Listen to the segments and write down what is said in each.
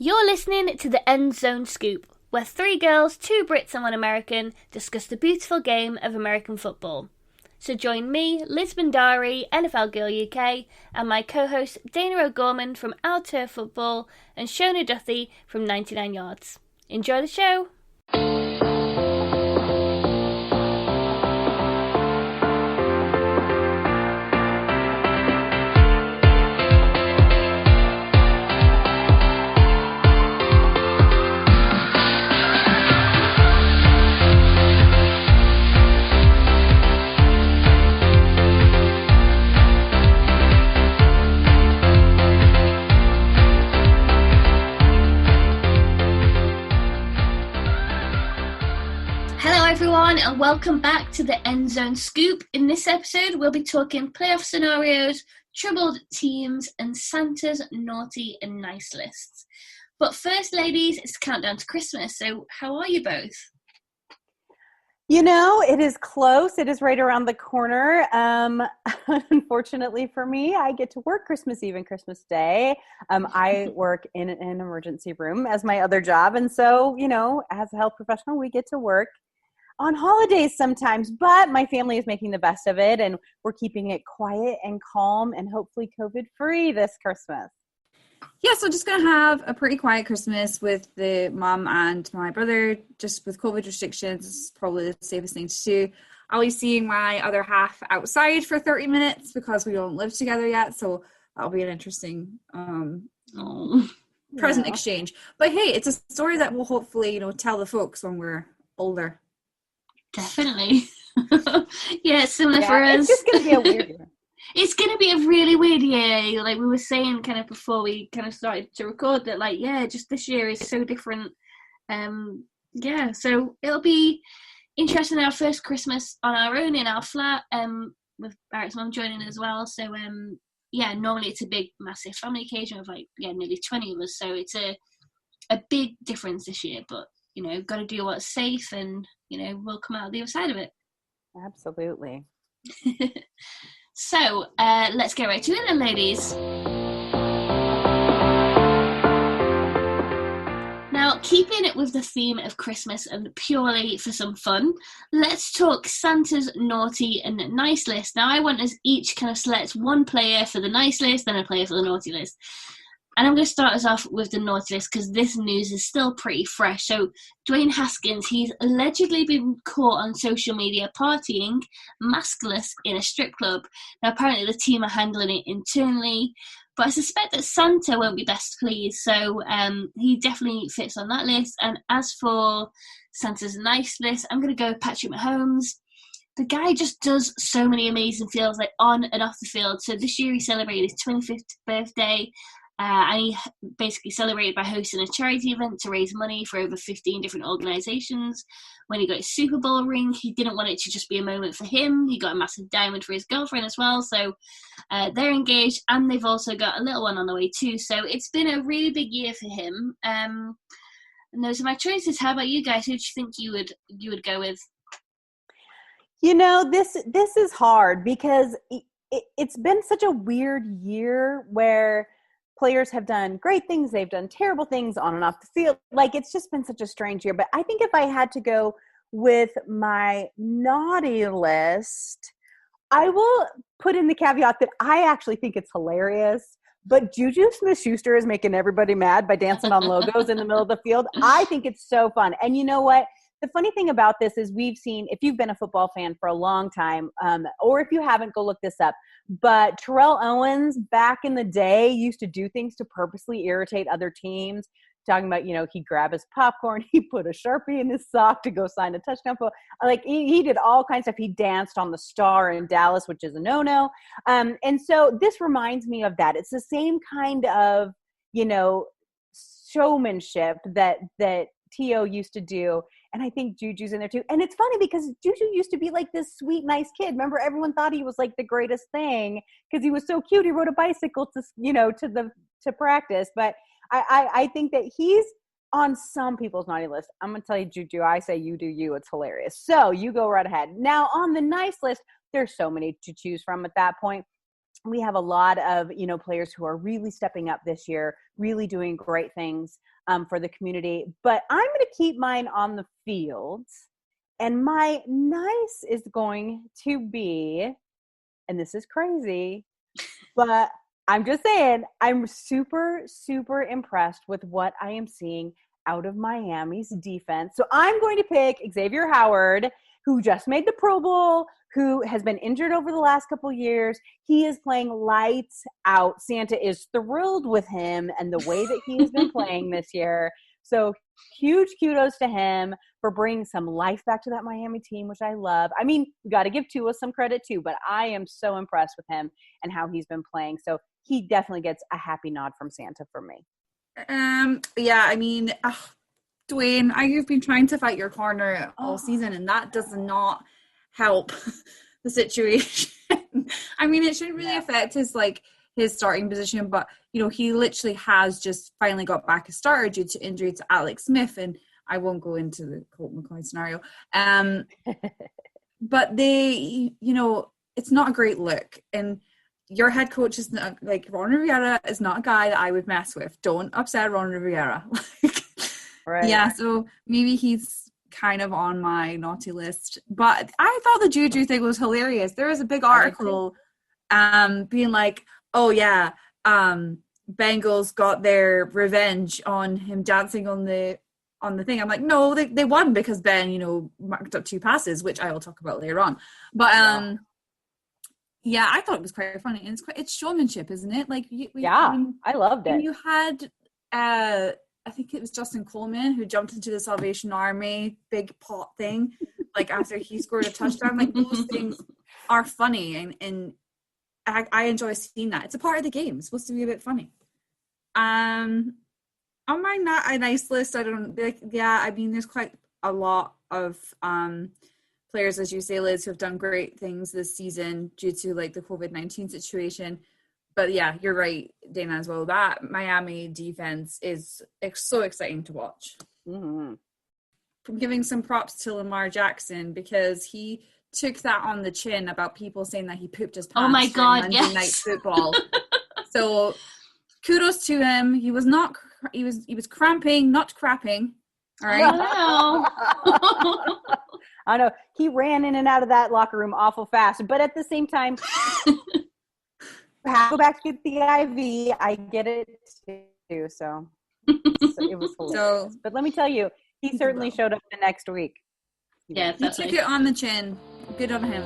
You're listening to the End Zone Scoop, where three girls, two Brits and one American, discuss the beautiful game of American football. So join me, Liz Bhandari, NFLGirlUK, and my co-host Dayna O'Gorman from Our Turf Football and Shona Duthie from 99 Yards. Enjoy the show! Everyone, and welcome back to the End Zone Scoop. In this episode, we'll be talking playoff scenarios, troubled teams, and Santa's naughty and nice lists. But first, ladies, it's countdown to Christmas. So, how are you both? You know, it is close. It is right around the corner. Unfortunately for me, I get to work Christmas Eve and Christmas Day. I work in an emergency room as my other job. And so, you know, as a health professional, we get to work on holidays sometimes, but my family is making the best of it, and we're keeping it quiet and calm and hopefully COVID-free this Christmas. Yeah, so just going to have a pretty quiet Christmas with the mom and my brother, just with COVID restrictions. It's probably the safest thing to do. I'll be seeing my other half outside for 30 minutes because we don't live together yet, so that'll be an interesting present exchange. But hey, it's a story that we'll hopefully, tell the folks when we're older. Definitely. Yeah, similar for us. It's just going to be a weird year. It's going to be a really weird year. Like we were saying kind of before we kind of started to record that, just this year is so different. So it'll be interesting, our first Christmas on our own in our flat, with Barrett's mum joining as well. So, normally it's a big, massive family occasion of nearly 20 of us. So it's a big difference this year, but got to do what's safe, and we'll come out the other side of it. Absolutely. So let's get right to it then, ladies. Now, keeping it with the theme of Christmas and purely for some fun, let's talk Santa's naughty and nice list. Now, I want us each kind of select one player for the nice list and a player for the naughty list. And I'm going to start us off with the naughty list because this news is still pretty fresh. So Dwayne Haskins, he's allegedly been caught on social media partying maskless in a strip club. Now apparently the team are handling it internally, but I suspect that Santa won't be best pleased. So he definitely fits on that list. And as for Santa's nice list, I'm going to go Patrick Mahomes. The guy just does so many amazing things, like on and off the field. So this year he celebrated his 25th birthday. And he basically celebrated by hosting a charity event to raise money for over 15 different organisations. When he got his Super Bowl ring, he didn't want it to just be a moment for him. He got a massive diamond for his girlfriend as well. So they're engaged, and they've also got a little one on the way too. So it's been a really big year for him. And those are my choices. How about you guys? Who do you think you would go with? This is hard because it's been such a weird year where players have done great things, they've done terrible things on and off the field. Like, it's just been such a strange year. But I think if I had to go with my naughty list, I will put in the caveat that I actually think it's hilarious. But Juju Smith-Schuster is making everybody mad by dancing on logos in the middle of the field. I think it's so fun. And you know what? The funny thing about this is we've seen, if you've been a football fan for a long time, or if you haven't, go look this up. But Terrell Owens back in the day used to do things to purposely irritate other teams. Talking about, he'd grab his popcorn, he put a Sharpie in his sock to go sign a touchdown. Like he did all kinds of stuff. He danced on the Star in Dallas, which is a no-no. And so this reminds me of that. It's the same kind of, showmanship that T.O. used to do. And I think Juju's in there too. And it's funny because Juju used to be like this sweet, nice kid. Remember, everyone thought he was like the greatest thing because he was so cute. He rode a bicycle to practice. But I think that he's on some people's naughty list. I'm going to tell you, Juju, I say you do you. It's hilarious. So you go right ahead. Now, on the nice list, there's so many to choose from at that point. we have a lot of, players who are really stepping up this year, really doing great things for the community. But I'm going to keep mine on the field. And my nice is going to be, and this is crazy, but I'm just saying, I'm super, super impressed with what I am seeing out of Miami's defense. So I'm going to pick Xavier Howard, who just made the Pro Bowl, who has been injured over the last couple years. He is playing lights out. Santa is thrilled with him and the way that he has been playing this year. So huge kudos to him for bringing some life back to that Miami team, which I love. I mean, we got to give Tua some credit too, but I am so impressed with him and how he's been playing. So he definitely gets a happy nod from Santa for me. Yeah, I mean, Dwayne, you've been trying to fight your corner all season, and that does not help the situation. I mean, it shouldn't really affect his starting position, but he literally has just finally got back a starter due to injury to Alex Smith, and I won't go into the Colt McCoy scenario. But they, it's not a great look, and your head coach is not, Ron Rivera is not a guy that I would mess with. Don't upset Ron Rivera. Right. Yeah, so maybe he's kind of on my naughty list. But I thought the Juju thing was hilarious. There was a big article being like, oh yeah, Bengals got their revenge on him dancing on the thing. I'm like, no, they won because Ben, marked up 2 passes, which I will talk about later on. But yeah, I thought it was quite funny, and it's showmanship, isn't it? I loved it. You had, I think it was Justin Coleman who jumped into the Salvation Army big pot thing, after he scored a touchdown. Those things are funny, and I enjoy seeing that. It's a part of the game. It's supposed to be a bit funny. On my not a nice list, I don't I mean, there's quite a lot of players, as you say, Liz, who have done great things this season due to the COVID-19 situation. But yeah, you're right, Dayna, as well. That Miami defense is so exciting to watch. Mm-hmm. I'm giving some props to Lamar Jackson because he took that on the chin about people saying that he pooped his pants. Oh my God, Monday yes. Night Football. So kudos to him. He was cramping, not crapping. All right. I know. He ran in and out of that locker room awful fast, but at the same time, go back to get the IV. I get it too. So it was hilarious. But let me tell you, he certainly showed up the next week. Yeah, he took it on the chin. Good on him.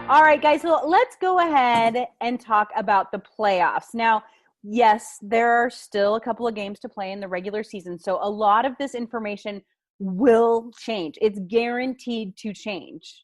All right, guys. So let's go ahead and talk about the playoffs. Now, yes, there are still a couple of games to play in the regular season. So a lot of this information will change. It's guaranteed to change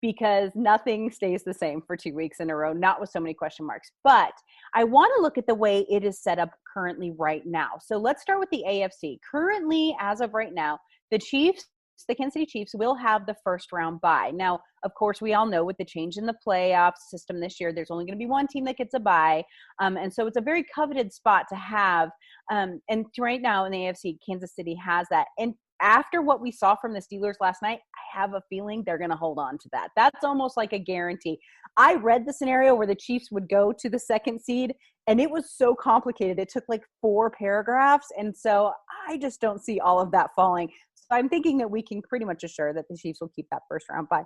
because nothing stays the same for 2 weeks in a row, not with so many question marks. But I want to look at the way it is set up currently right now. So let's start with the AFC. Currently, as of right now, the Kansas City Chiefs will have the first round bye. Now, of course, we all know with the change in the playoff system this year, there's only going to be one team that gets a bye. And so it's a very coveted spot to have. And right now in the AFC, Kansas City has that. And after what we saw from the Steelers last night, I have a feeling they're going to hold on to that. That's almost like a guarantee. I read the scenario where the Chiefs would go to the second seed, and it was so complicated. It took 4 paragraphs. And so I just don't see all of that falling. So I'm thinking that we can pretty much assure that the Chiefs will keep that first round bye.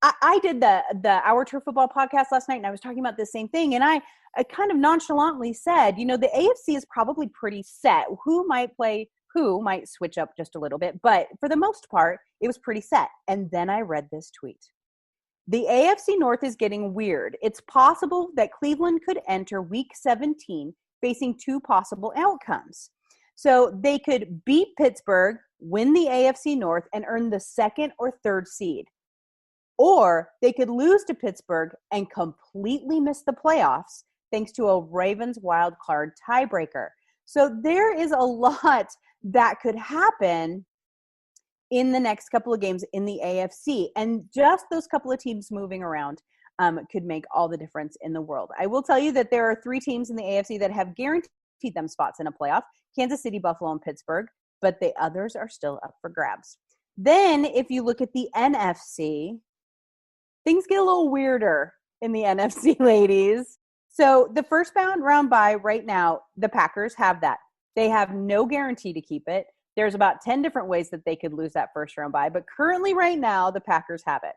I did the Our Turf Football podcast last night, and I was talking about the same thing. And I kind of nonchalantly said, the AFC is probably pretty set. Who might play, who might switch up just a little bit. But for the most part, it was pretty set. And then I read this tweet. The AFC North is getting weird. It's possible that Cleveland could enter Week 17 facing 2 possible outcomes. So they could beat Pittsburgh, win the AFC North, and earn the 2nd or 3rd seed. Or they could lose to Pittsburgh and completely miss the playoffs thanks to a Ravens wild card tiebreaker. So there is a lot that could happen in the next couple of games in the AFC. And just those couple of teams moving around could make all the difference in the world. I will tell you that there are 3 teams in the AFC that have guaranteed them spots in a playoff: Kansas City, Buffalo, and Pittsburgh. But the others are still up for grabs. Then if you look at the NFC, things get a little weirder in the NFC, ladies. So the first round bye right now, the Packers have that. They have no guarantee to keep it. There's about 10 different ways that they could lose that first round bye, but currently right now, the Packers have it.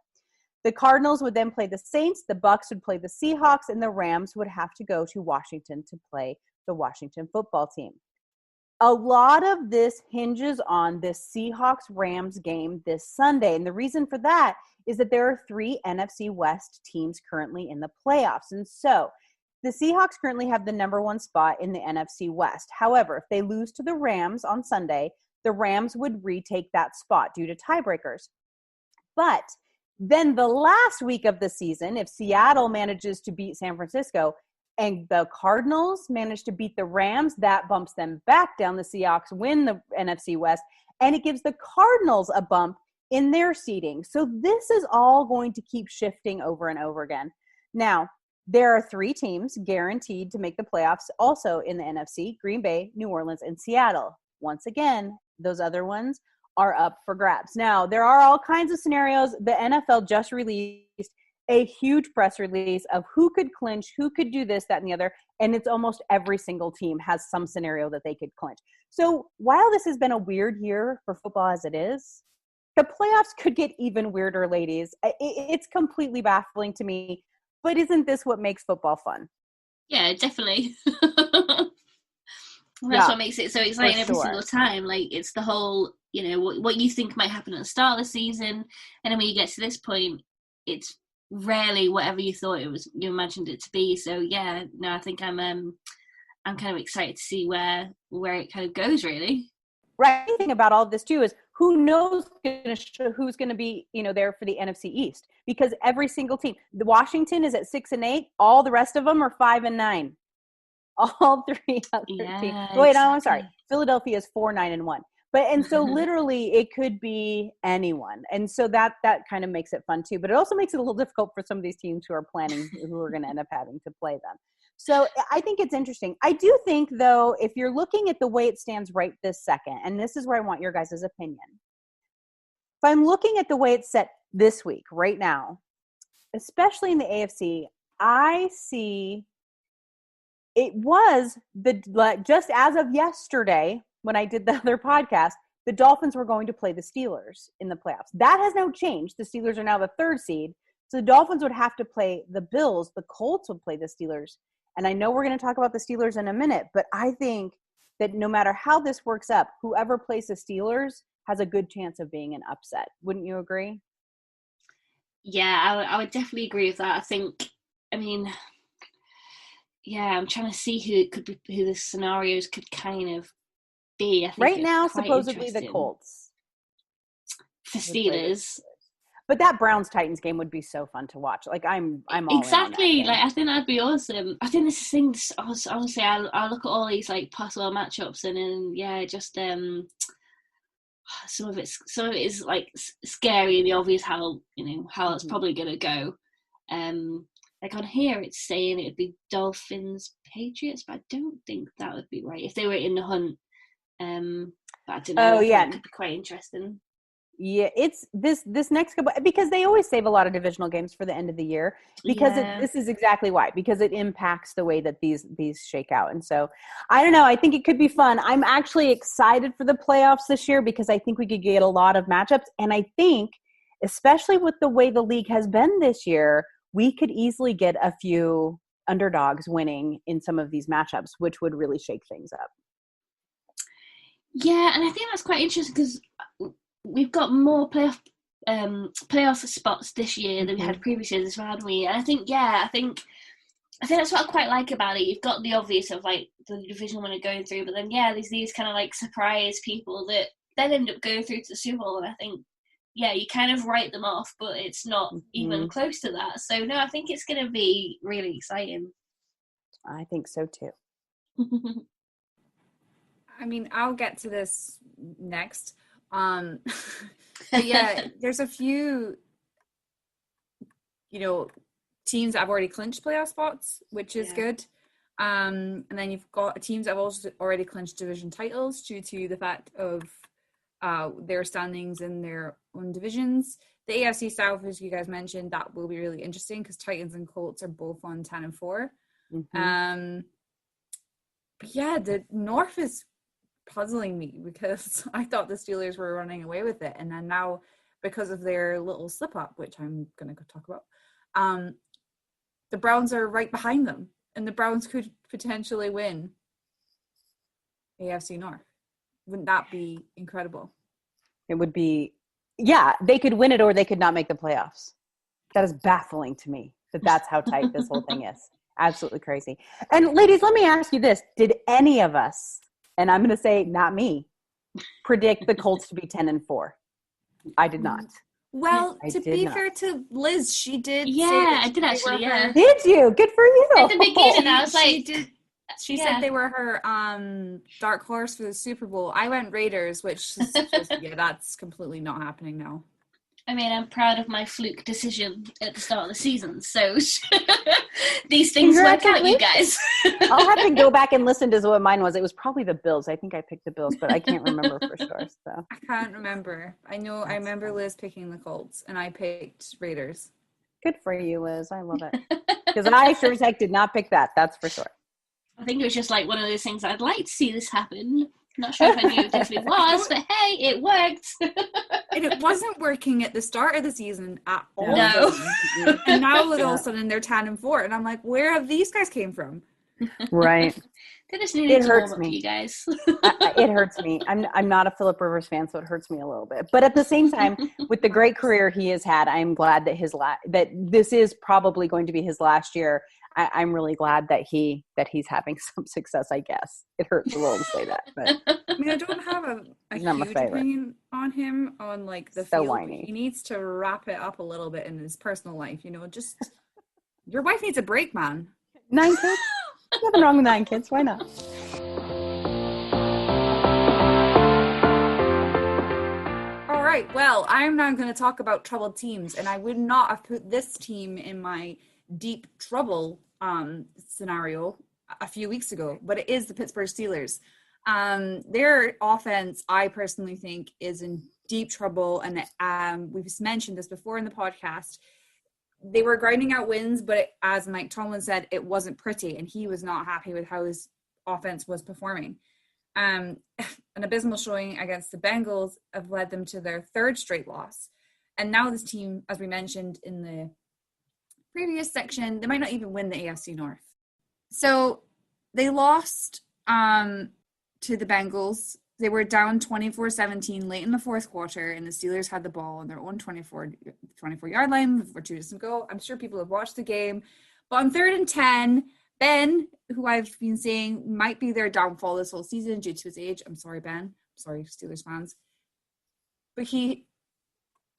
The Cardinals would then play the Saints, the Bucks would play the Seahawks, and the Rams would have to go to Washington to play the Washington football team. A lot of this hinges on this Seahawks-Rams game this Sunday, and the reason for that is that there are 3 NFC West teams currently in the playoffs, and so the Seahawks currently have the number 1 spot in the NFC West. However, if they lose to the Rams on Sunday, the Rams would retake that spot due to tiebreakers. But then the last week of the season, if Seattle manages to beat San Francisco and the Cardinals manage to beat the Rams, that bumps them back down. The Seahawks win the NFC West, and it gives the Cardinals a bump in their seeding. So this is all going to keep shifting over and over again. Now, there are 3 teams guaranteed to make the playoffs also in the NFC: Green Bay, New Orleans, and Seattle. Once again, those other ones are up for grabs. Now, there are all kinds of scenarios. The NFL just released a huge press release of who could clinch, who could do this, that, and the other, and it's almost every single team has some scenario that they could clinch. So while this has been a weird year for football as it is, the playoffs could get even weirder, ladies. It's completely baffling to me, but isn't this what makes football fun? Yeah, definitely. That's what makes it so exciting every single time. Like, it's the whole, what you think might happen at the start of the season, and then when you get to this point, it's rarely whatever you thought you imagined it to be. So yeah, no, I think I'm kind of excited to see where it kind of goes, really. Right. The thing about all of this too is who knows who's going to be, there for the NFC East, because every single team, the Washington is at 6-8. All the rest of them are 5-9. All 3 other teams. Wait, no, I'm sorry. Philadelphia is 4-9-1. And so literally it could be anyone. And so that kind of makes it fun too. But it also makes it a little difficult for some of these teams who are planning, who are going to end up having to play them. So I think it's interesting. I do think, though, if you're looking at the way it stands right this second, and this is where I want your guys' opinion. If I'm looking at the way it's set this week, right now, especially in the AFC, I see it was just as of yesterday when I did the other podcast, the Dolphins were going to play the Steelers in the playoffs. That has now changed. The Steelers are now the 3rd seed. So the Dolphins would have to play the Bills. The Colts would play the Steelers. And I know we're going to talk about the Steelers in a minute, but I think that no matter how this works up, whoever plays the Steelers has a good chance of being an upset. Wouldn't you agree? Yeah, I would definitely agree with that. I'm trying to see who the scenarios could kind of be. I think right now, supposedly the Colts. For Steelers. But that Browns-Titans game would be so fun to watch. Like, I'm all exactly. In on that game. I think that'd be awesome. I think this thing. Honestly, I look at all these like possible matchups, and then just some of it is like scary and the obvious how it's probably gonna go. Like on here, it's saying it'd be Dolphins Patriots, but I don't think that would be right if they were in the hunt. But I don't know. That could be quite interesting. Yeah, it's this next couple, because they always save a lot of divisional games for the end of the year, because this is exactly why, because it impacts the way that these shake out. And so I don't know, I think it could be fun. I'm actually excited for the playoffs this year because I think we could get a lot of matchups. And I think, especially with the way the league has been this year, we could easily get a few underdogs winning in some of these matchups, which would really shake things up. Yeah, and I think that's quite interesting because we've got more playoff spots this year than we had previous years, haven't we? And I think that's what I quite like about it. You've got the obvious of like the division winner going through, but then there's these kind of like surprise people that then end up going through to the Super Bowl, and I think you kind of write them off, but it's not even close to that. So no, I think it's going to be really exciting. I think so too. I mean, I'll get to this next. But there's a few, teams that have already clinched playoff spots, which is good. And then you've got teams that have also already clinched division titles due to the fact of their standings in their own divisions. The AFC South, as you guys mentioned, that will be really interesting because Titans and Colts are both on 10-4. But yeah, the North is puzzling me because I thought the Steelers were running away with it, and then now because of their little slip up, which I'm gonna go talk about, the Browns are right behind them, and the Browns could potentially win AFC North. Wouldn't that be incredible? It would be, yeah, they could win it or they could not make the playoffs. That is baffling to me that's how tight this whole thing is. Absolutely crazy. And ladies, let me ask you this. Did any of us, and I'm going to say not me, predict the Colts to be 10-4? I did not. Well, to be fair to Liz, she did. Yeah, I did actually, yeah. Did you? Good for you. At the beginning, I was like... She said they were her dark horse for the Super Bowl. I went Raiders, which is just, that's completely not happening now. I mean, I'm proud of my fluke decision at the start of the season, so these things work out, you guys. I'll have to go back and listen to what mine was. It was probably the Bills. I think I picked the Bills, but I can't remember for sure. So I can't remember. I remember Liz picking the Colts, and I picked Raiders. Good for you, Liz. I love it. Because I sure as heck did not pick that. That's for sure. I think it was just like one of those things I'd like to see this happen. Not sure if I knew it definitely was, but hey, it worked. And it wasn't working at the start of the season at all. No. And now all of a sudden they're 10-4, and I'm like, where have these guys came from? Right. They just needed to warm up, you guys. It hurts me. I'm not a Phillip Rivers fan, so it hurts me a little bit. But at the same time, with the great career he has had, I'm glad that that this is probably going to be his last year. I'm really glad that he's having some success, I guess. It hurts a little to say that. But I mean, I don't have a huge opinion on him on like the field. Whiny. He needs to wrap it up a little bit in his personal life, just your wife needs a break, man. 9 kids? Nothing wrong with 9 kids. Why not? All right. Well, I'm now going to talk about troubled teams, and I would not have put this team in my deep trouble scenario a few weeks ago, but it is the Pittsburgh Steelers. Their offense, I personally think, is in deep trouble, and we've mentioned this before in the podcast. They were grinding out wins, but as Mike Tomlin said, it wasn't pretty, and he was not happy with how his offense was performing. An abysmal showing against the Bengals have led them to their third straight loss. And now this team, as we mentioned in the previous section, they might not even win the AFC North. So they lost to the Bengals. They were down 24-17 late in the fourth quarter, and the Steelers had the ball on their own 24-yard line before 2 minutes to go. I'm sure people have watched the game. But on 3rd and 10, Ben, who I've been saying might be their downfall this whole season due to his age. I'm sorry, Ben. I'm sorry, Steelers fans. But he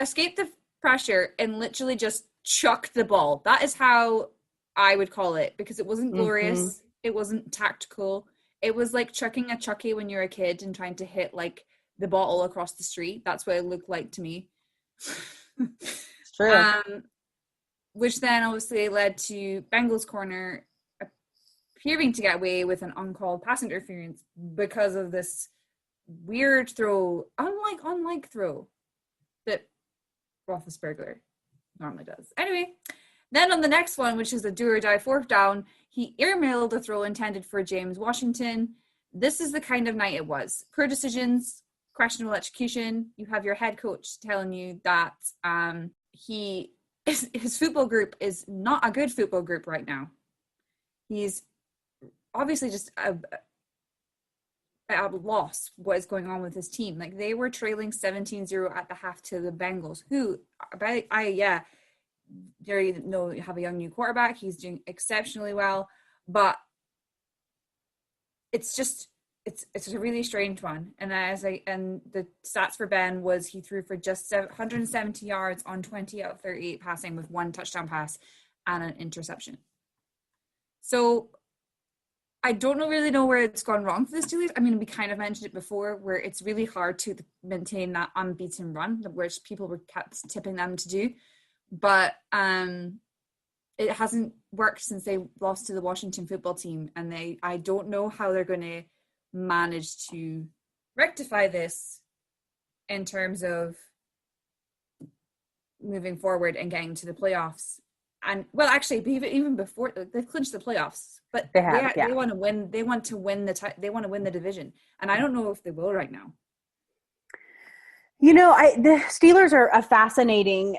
escaped the pressure and literally just chucked the ball. That is how I would call it, because it wasn't glorious. Mm-hmm. It wasn't tactical. It was like chucking a chucky when you're a kid and trying to hit like the bottle across the street. That's what it looked like to me. It's true. Which then obviously led to Bengals corner appearing to get away with an uncalled pass interference because of this weird throw, unlike throw that Roethlisberger normally does. Anyway, then on the next one, which is a do or die 4th down, he airmailed a throw intended for James Washington. This is the kind of night it was. Poor decisions, questionable execution. You have your head coach telling you that his football group is not a good football group right now. He's obviously just at a loss what is going on with his team. Like, they were trailing 17-0 at the half to the Bengals, who they have a young new quarterback. He's doing exceptionally well, but it's a really strange one. And the stats for Ben was he threw for just 170 yards on 20 out of 38 passing with 1 touchdown pass and an interception. So I don't really know where it's gone wrong for the Steelers. I mean, we kind of mentioned it before, where it's really hard to maintain that unbeaten run, which people were kept tipping them to do. But it hasn't worked since they lost to the Washington football team, and I don't know how they're going to manage to rectify this in terms of moving forward and getting to the playoffs. And well, actually, even before they've clinched the playoffs, but they want to win. They want to win the division, and I don't know if they will right now. You know, the Steelers are a fascinating.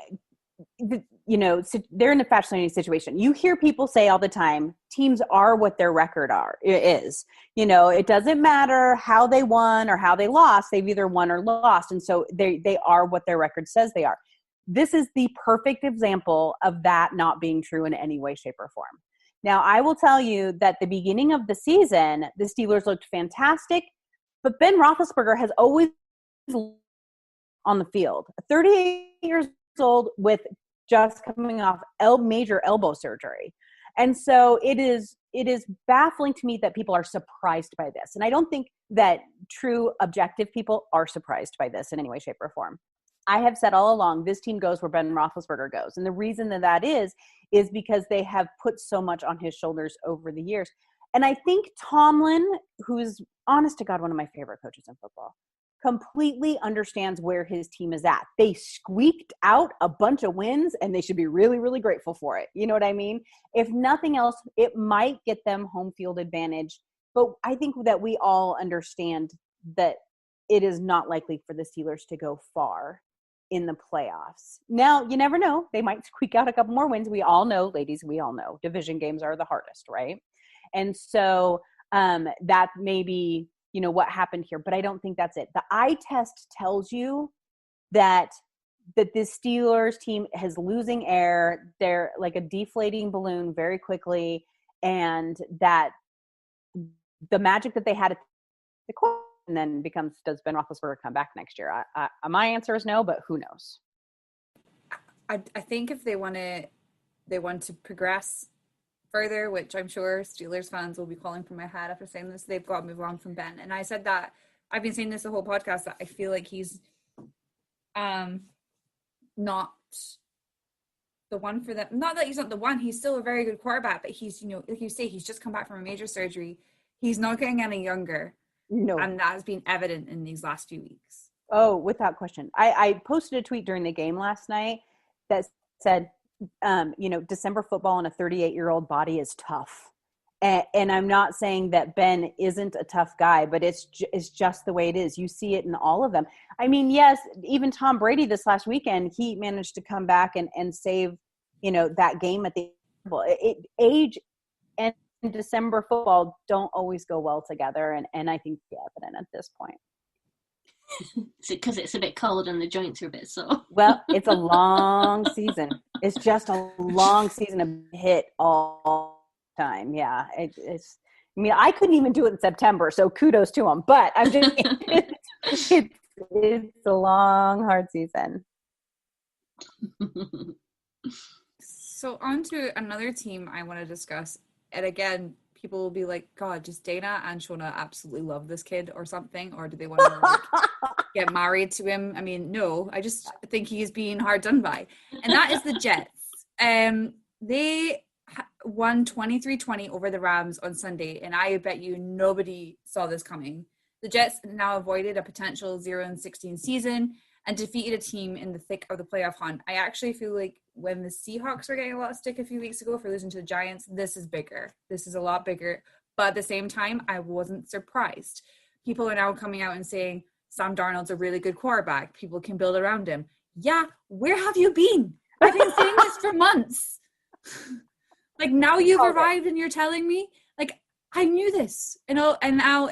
You know, they're in a fascinating situation. You hear people say all the time, teams are what their record is. You know, it doesn't matter how they won or how they lost. They've either won or lost, and so they are what their record says they are. This is the perfect example of that not being true in any way, shape, or form. Now, I will tell you that the beginning of the season, the Steelers looked fantastic, but Ben Roethlisberger has always on the field. 38 years old with just coming off major elbow surgery. And so it is baffling to me that people are surprised by this. And I don't think that true objective people are surprised by this in any way, shape, or form. I have said all along, this team goes where Ben Roethlisberger goes. And the reason that is because they have put so much on his shoulders over the years. And I think Tomlin, who is, honest to God, one of my favorite coaches in football, completely understands where his team is at. They squeaked out a bunch of wins, and they should be really, really grateful for it. You know what I mean? If nothing else, it might get them home field advantage. But I think that we all understand that it is not likely for the Steelers to go far in the playoffs. Now, you never know. They might squeak out a couple more wins. We all know, ladies, we all know division games are the hardest, right? And so that may be, you know, what happened here, but I don't think that's it. The eye test tells you that this Steelers team is losing air. They're like a deflating balloon very quickly, and that the magic that they had at the core and then becomes, does Ben Roethlisberger come back next year? My answer is no, but who knows? I think if they want to progress further, which I'm sure Steelers fans will be calling from my head after saying this, they've got to move on from Ben. And I said that, I've been saying this the whole podcast, that I feel like he's not the one for them. Not that he's not the one, he's still a very good quarterback, but he's, you know, like you say, he's just come back from a major surgery. He's not getting any younger. No. And that has been evident in these last few weeks. Oh, without question. I posted a tweet during the game last night that said, you know, December football in a 38-year-old body is tough. And I'm not saying that Ben isn't a tough guy, but it's just the way it is. You see it in all of them. I mean, yes, even Tom Brady this last weekend, he managed to come back and save, you know, that game at the age and December football don't always go well together. And I think it's evident at this point. Because it's a bit cold and the joints are a bit sore. Well, it's a long season. It's just a long season of hit all the time. Yeah, it's. I mean, I couldn't even do it in September, so kudos to them. But I'm just, it's a long, hard season. So on to another team I want to discuss, and again, people will be like, God, just Dayna and Shona absolutely love this kid or something, or do they want to like, get married to him? I mean, no, I just think he's being hard done by. And that is the Jets. They won 23-20 over the Rams on Sunday, and I bet you nobody saw this coming. The Jets now avoided a potential 0-16 season and defeated a team in the thick of the playoff hunt. I actually feel like when the Seahawks were getting a lot of stick a few weeks ago for losing to the Giants, this is bigger. This is a lot bigger. But at the same time, I wasn't surprised. People are now coming out and saying, Sam Darnold's a really good quarterback. People can build around him. Yeah, where have you been? I've been saying this for months. Like, now you've arrived and you're telling me? Like, I knew this. And now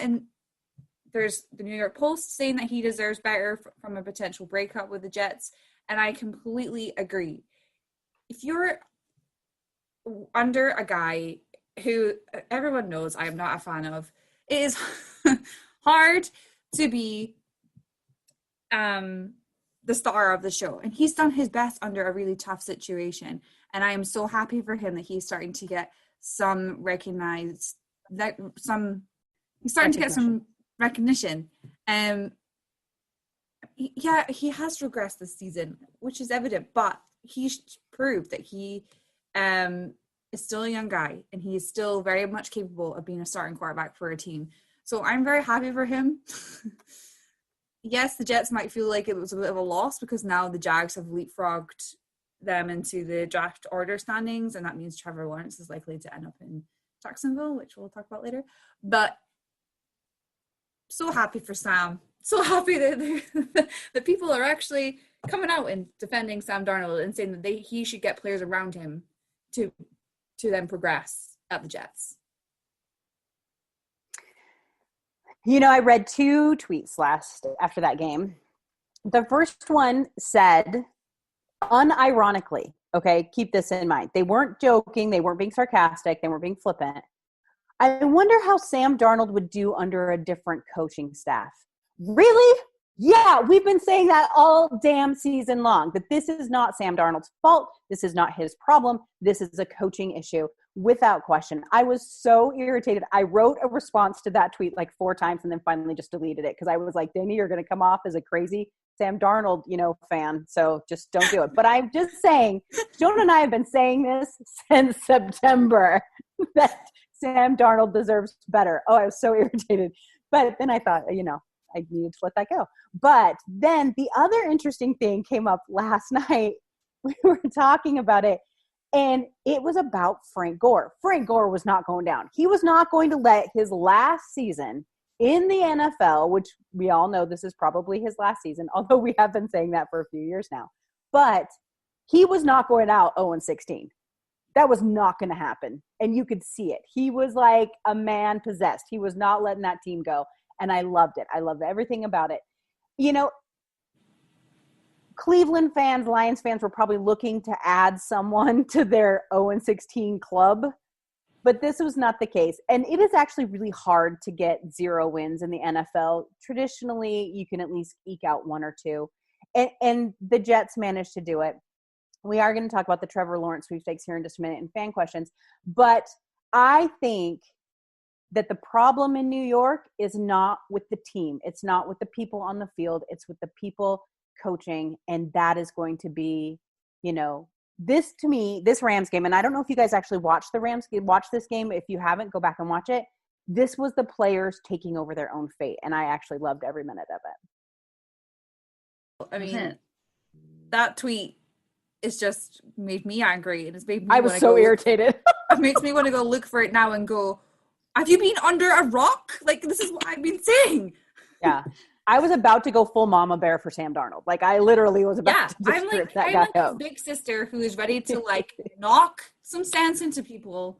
there's the New York Post saying that he deserves better from a potential breakup with the Jets. And I completely agree. If you're under a guy who everyone knows I am not a fan of, it is hard to be the star of the show. And he's done his best under a really tough situation. And I am so happy for him that he's starting to get some recognition. Yeah, he has regressed this season, which is evident, but he's proved that he is still a young guy and he is still very much capable of being a starting quarterback for a team. So I'm very happy for him. yes, the Jets might feel like it was a bit of a loss because now the Jags have leapfrogged them into the draft order standings, and that means Trevor Lawrence is likely to end up in Jacksonville, which we'll talk about later. But so happy for Sam. So happy that that people are actually coming out and defending Sam Darnold and saying that he should get players around him to then progress at the Jets. You know, I read 2 tweets after that game. The first one said, unironically, okay, keep this in mind. They weren't joking. They weren't being sarcastic. They weren't being flippant. I wonder how Sam Darnold would do under a different coaching staff. Really? Yeah, we've been saying that all damn season long, that this is not Sam Darnold's fault. This is not his problem. This is a coaching issue without question. I was so irritated. I wrote a response to that tweet like 4 times and then finally just deleted it because I was like, Dayna, you're going to come off as a crazy Sam Darnold, fan. So just don't do it. But I'm just saying, Shona and I have been saying this since September that Sam Darnold deserves better. Oh, I was so irritated. But then I thought, I needed to let that go. But then the other interesting thing came up last night. We were talking about it, and it was about Frank Gore. Frank Gore was not going down. He was not going to let his last season in the NFL, which we all know this is probably his last season, although we have been saying that for a few years now. But he was not going out 0-16. That was not going to happen. And you could see it. He was like a man possessed. He was not letting that team go. And I loved it. I loved everything about it. Cleveland fans, Lions fans were probably looking to add someone to their 0-16 club, but this was not the case. And it is actually really hard to get 0 wins in the NFL. Traditionally, you can at least eke out 1 or 2. And the Jets managed to do it. We are going to talk about the Trevor Lawrence sweepstakes here in just a minute and fan questions. But I think that the problem in New York is not with the team. It's not with the people on the field. It's with the people coaching. And that is going to be, this to me, this Rams game, and I don't know if you guys actually watched the Rams game, watch this game. If you haven't, go back and watch it. This was the players taking over their own fate. And I actually loved every minute of it. I mean, that tweet is just made me angry. And it's made me I was so irritated. It makes me want to go look for it now and go, have you been under a rock? Like, this is what I've been saying. Yeah. I was about to go full mama bear for Sam Darnold. Like, I literally was about to just rip that guy I'm like a big sister who is ready to, knock some sense into people.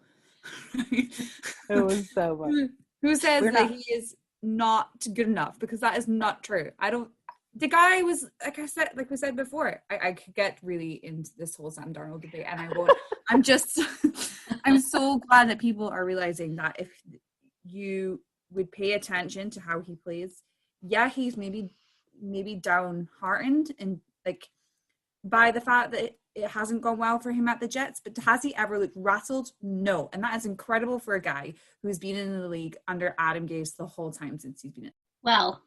It was so funny. Who says that he is not good enough, because that is not true. The guy was, like we said before, I could get really into this whole Sam Darnold debate, and I won't. I'm so glad that people are realizing that if you would pay attention to how he plays, yeah, he's maybe downhearted and by the fact that it hasn't gone well for him at the Jets, but has he ever looked rattled? No. And that is incredible for a guy who's been in the league under Adam Gase the whole time since he's been in. Well,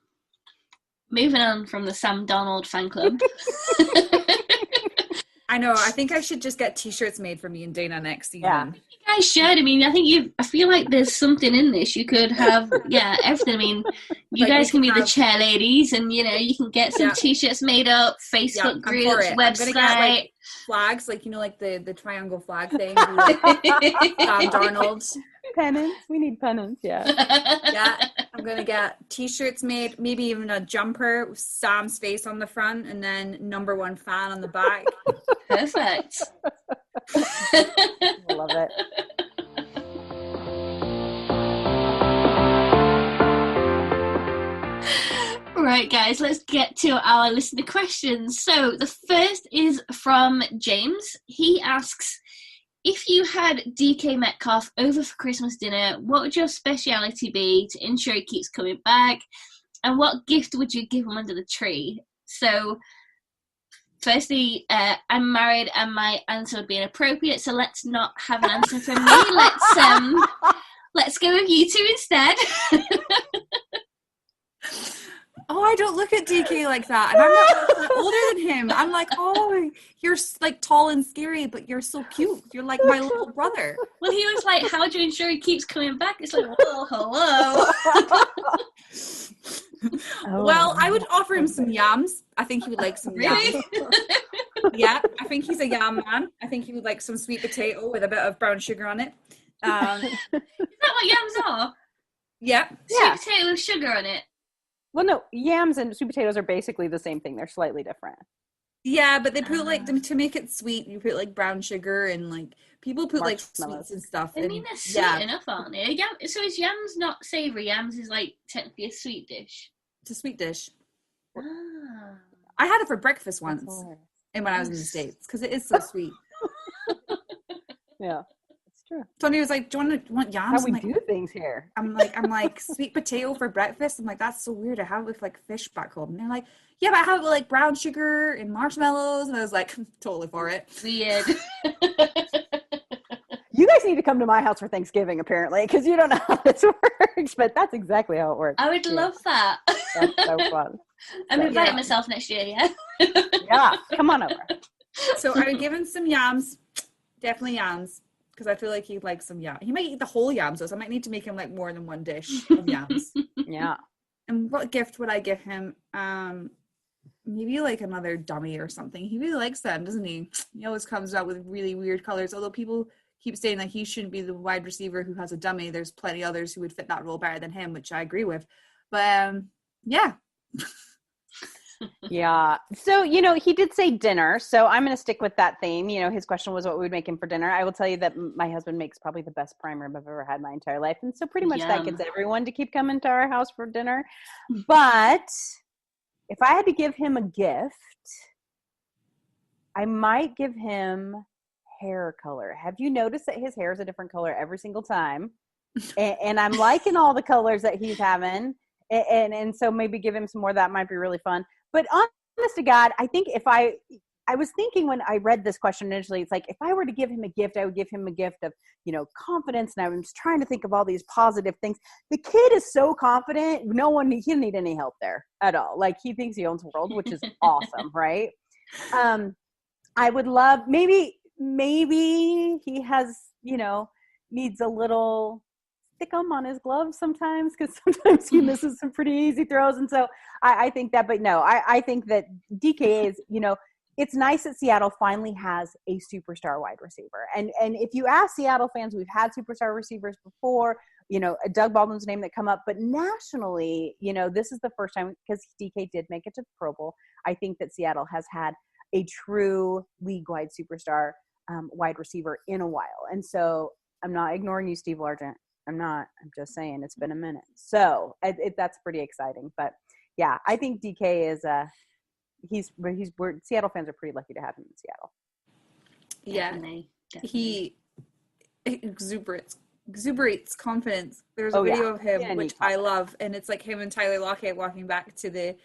moving on from the Sam Darnold fan club. I know. I think I should just get T-shirts made for me and Dayna next season. Yeah. You guys should. I mean, I feel like there's something in this. You could have, everything. I mean, you guys can be the chair ladies, and you can get some T-shirts made up, Facebook groups, website. I'm gonna get, flags, the triangle flag thing. Sam Darnold. Pennants. We need pennants, yeah. Yeah, I'm going to get T-shirts made, maybe even a jumper with Sam's face on the front and then #1 fan on the back. Perfect. I love it. Right, guys, let's get to our listener questions. So the first is from James. He asks, if you had DK Metcalf over for Christmas dinner, what would your speciality be to ensure he keeps coming back? And what gift would you give him under the tree? So, firstly, I'm married and my answer would be inappropriate, so let's not have an answer from me. Let's go with you two instead. Oh, I don't look at DK like that. And I'm not older than him. I'm like, oh, you're tall and scary, but you're so cute. You're like my little brother. Well, he was like, how do you ensure he keeps coming back? It's like, well, hello. Well, I would offer him some yams. I think he would like some yams. Yeah, I think he's a yam man. I think he would like some sweet potato with a bit of brown sugar on it. Is that what yams are? Yeah. Sweet potato with sugar on it. Well, no, yams and sweet potatoes are basically the same thing. They're slightly different. Yeah, but they put like to make it sweet. You put like brown sugar and like people put like sweets and stuff. I mean, they're sweet enough, aren't they? So is yams not savoury? Yams is like technically a sweet dish. It's a sweet dish. Ah. I had it for breakfast once, and when I was in the States, because it is so sweet. Yeah, it's true. Tony was like, "Do you want yams?" How we do things here. I'm like sweet potato for breakfast. I'm like, that's so weird. I have it with like fish back home. And they're like, yeah, but I have it with like brown sugar and marshmallows. And I was like, totally for it. Weird. You guys need to come to my house for Thanksgiving, apparently, because you don't know how this works. But that's exactly how it works. I would love that. That's so fun. I'm inviting myself next year. Yeah. Yeah, come on over. So I would give him some yams, definitely yams, because I feel like he'd like some yams. He might eat the whole yams, so I might need to make him like more than one dish of yams. Yeah. And what gift would I give him? Maybe like another dummy or something. He really likes them, doesn't he? He always comes out with really weird colors. Although people keep saying that he shouldn't be the wide receiver who has a dummy. There's plenty others who would fit that role better than him, which I agree with. But yeah. Yeah. So, he did say dinner. So I'm going to stick with that theme. His question was what we would make him for dinner. I will tell you that my husband makes probably the best prime rib I've ever had my entire life. And so pretty much that gets everyone to keep coming to our house for dinner. But if I had to give him a gift, I might give him hair color. Have you noticed that his hair is a different color every single time? And I'm liking all the colors that he's having. And so maybe give him some more. That might be really fun. But honest to God, I think if I was thinking when I read this question initially, it's like if I were to give him a gift, I would give him a gift of, confidence. And I was trying to think of all these positive things. The kid is so confident. He didn't need any help there at all. Like he thinks he owns the world, which is awesome, right? I would love maybe he has, needs a little stick them on his gloves sometimes, because sometimes he misses some pretty easy throws. And so I think that, but no, I think that DK is, it's nice that Seattle finally has a superstar wide receiver. And if you ask Seattle fans, we've had superstar receivers before, Doug Baldwin's name that come up, but nationally, this is the first time, because DK did make it to the Pro Bowl. I think that Seattle has had a true league-wide superstar wide receiver in a while. And so I'm not ignoring you, Steve Largent. I'm just saying it's been a minute. So that's pretty exciting. But yeah, I think DK is Seattle fans are pretty lucky to have him in Seattle. Yeah. Definitely. He exuberates confidence. There's a video of him, which I love. And it's like him and Tyler Lockett walking back to the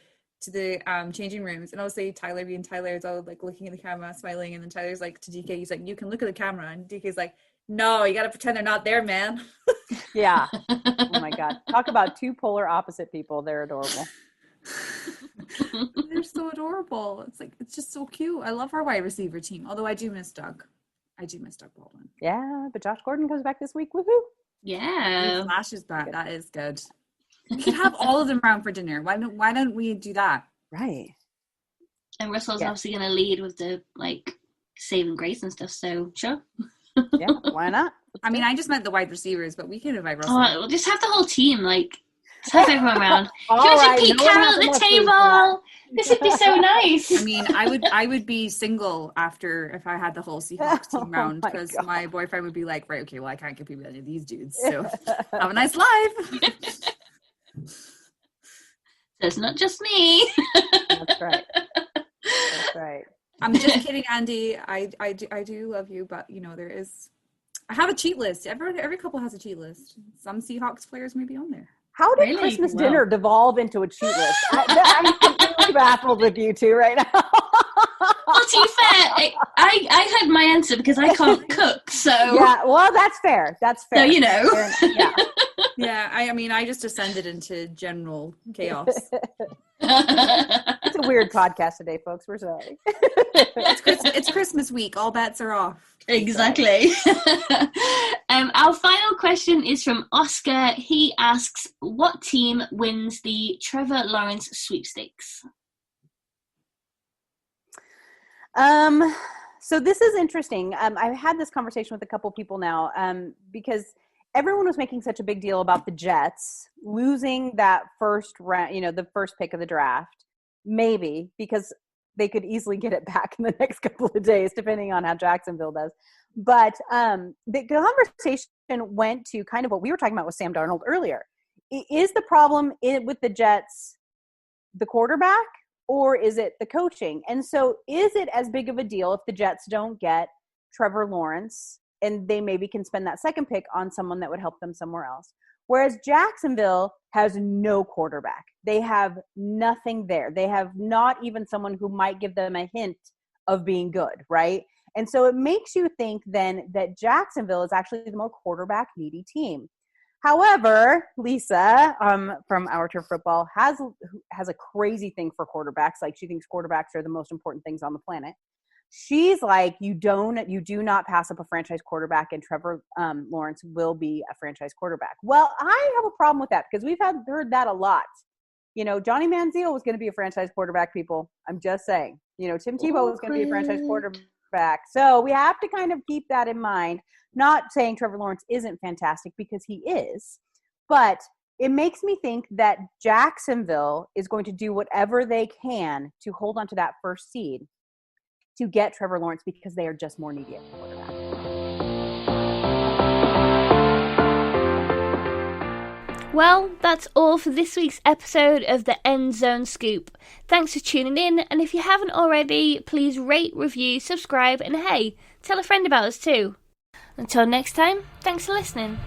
changing rooms, and obviously Tyler being Tyler is all like looking at the camera, smiling, and then Tyler's like to DK, he's like, you can look at the camera, and DK's like, no, you gotta pretend they're not there, man. Yeah. Oh my God. Talk about two polar opposite people. They're adorable. They're so adorable. It's just so cute. I love our wide receiver team, although I do miss Doug Baldwin. Yeah, but Josh Gordon comes back this week. Woohoo. Yeah. Flash is back. That is good. We could have all of them around for dinner. Why don't we do that? Right. And Russell's obviously going to lead with the saving grace and stuff. So sure. Yeah, why not? I mean, I just meant the wide receivers, but we can invite Russell. We'll just have the whole team. Just have everyone around. George Pete Carroll at the table. This would be so nice. I mean, I would be single after if I had the whole Seahawks team round, because my boyfriend would be like, right, okay, well, I can't compete with any of these dudes. So have a nice life. So it's not just me. That's right. That's right. I'm just kidding, Andy. I do love you, but I have a cheat list. Every couple has a cheat list. Some Seahawks players may be on there. How did Christmas dinner devolve into a cheat list? I'm completely baffled with you two right now. Well, to be fair, I had my answer because I can't cook, so... Yeah, well, that's fair. That's fair. So, Yeah. Yeah, I mean, I just descended into general chaos. It's a weird podcast today, folks. We're sorry. It's Christmas week. All bets are off. Exactly. Our final question is from Oscar. He asks, what team wins the Trevor Lawrence sweepstakes? So this is interesting. I've had this conversation with a couple people now, because everyone was making such a big deal about the Jets losing that first round, the first pick of the draft, maybe because they could easily get it back in the next couple of days, depending on how Jacksonville does. But the conversation went to kind of what we were talking about with Sam Darnold earlier. Is the problem with the Jets the quarterback, or is it the coaching? And so is it as big of a deal if the Jets don't get Trevor Lawrence and they maybe can spend that second pick on someone that would help them somewhere else? Whereas Jacksonville has no quarterback. They have nothing there. They have not even someone who might give them a hint of being good, right? And so it makes you think then that Jacksonville is actually the more quarterback needy team. However, Lisa from Our Turf Football has a crazy thing for quarterbacks. Like, she thinks quarterbacks are the most important things on the planet. She's like, you do not pass up a franchise quarterback, and Trevor Lawrence will be a franchise quarterback. Well, I have a problem with that because we've heard that a lot. Johnny Manziel was going to be a franchise quarterback, people. I'm just saying. Tim Tebow was going to be a franchise quarterback. So we have to kind of keep that in mind. Not saying Trevor Lawrence isn't fantastic, because he is, but it makes me think that Jacksonville is going to do whatever they can to hold on to that first seed to get Trevor Lawrence, because they are just more needy at quarterback. Well, that's all for this week's episode of the End Zone Scoop. Thanks for tuning in, and if you haven't already, please rate, review, subscribe, and hey, tell a friend about us too. Until next time, thanks for listening.